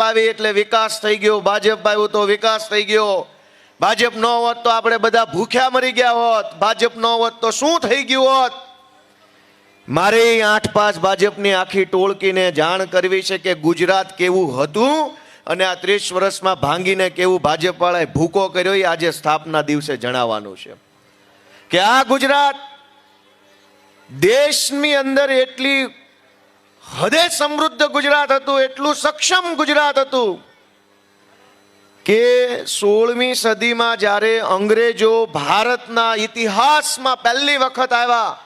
આવી એટલે વિકાસ થઈ ગયો, ભાજપ આવ્યું તો વિકાસ થઈ ગયો, ભાજપ ન હોત તો આપણે બધા ભૂખ્યા મરી ગયા હોત, ભાજપ ન હોત તો શું થઈ ગયું હોત। મારે 8-5 ભાજપની આખી ટોળકીને જાણ કરવી છે કે ગુજરાત કેવું હતું અને આ 30 વર્ષમાં ભાંગીને કેવું ભાજપ વાળાએ ભૂકો કર્યો એ આજે સ્થાપના દિવસે જણાવવાનું છે કે આ ગુજરાત દેશની અંદર એટલી હદે સમૃદ્ધ ગુજરાત હતું, એટલું સક્ષમ ગુજરાત હતું કે 16મી સદીમાં જ્યારે અંગ્રેજો ભારતના ઇતિહાસમાં પહેલી વખત આવ્યા,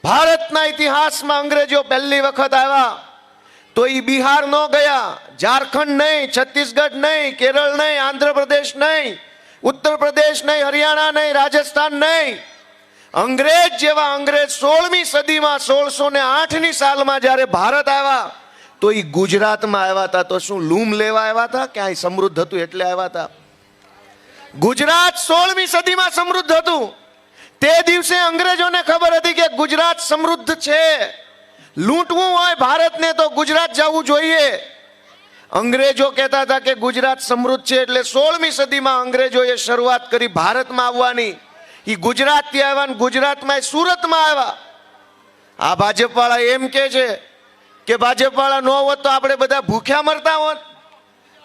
ભારતના ઇતિહાસમાં અંગ્રેજો પહેલી વખત આવ્યા તો એ બિહાર ન ગયા, ઝારખંડ નહીં, છત્તીસગઢ નહીં, કેરળ નહીં, આંધ્રપ્રદેશ નહીં, ઉત્તર પ્રદેશ નહીં, હરિયાણા નહીં, રાજસ્થાન નહીં, અંગ્રેજ જેવા અંગ્રેજ 16મી સદીમાં 1608ની સાલમાં જ્યારે ભારત આવ્યા તો એ ગુજરાતમાં આવ્યા હતા। તો શું લૂમ લેવા આવ્યા હતા? ક્યાંય સમૃદ્ધ હતું એટલે આવ્યા હતા? ગુજરાત 16મી સદીમાં સમૃદ્ધ હતું। તે દિવસે અંગ્રેજોને ખબર હતી કે ગુજરાત સમૃદ્ધ છે, લૂંટવું હોય ભારતને તો ગુજરાત જવું જોઈએ। અંગ્રેજો કહેતા હતા કે ગુજરાત સમૃદ્ધ છે એટલે 16મી સદીમાં અંગ્રેજોએ શરૂઆત કરી ભારતમાં આવવાની। એ ગુજરાતથી આવ્યા ને ગુજરાતમાં સુરતમાં આવ્યા। આ ભાજપ વાળા એમ કે છે કે ભાજપ વાળા ન હોત તો આપણે બધા ભૂખ્યા મરતા હોત,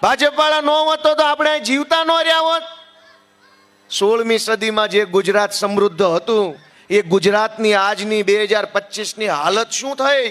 ભાજપ વાળા ન હોત તો આપણે જીવતા ન રહ્યા હોત। 16મી સદીમાં જે ગુજરાત સમૃદ્ધ હતું એ ગુજરાતની આજની 2025ની હાલત શું થઈ?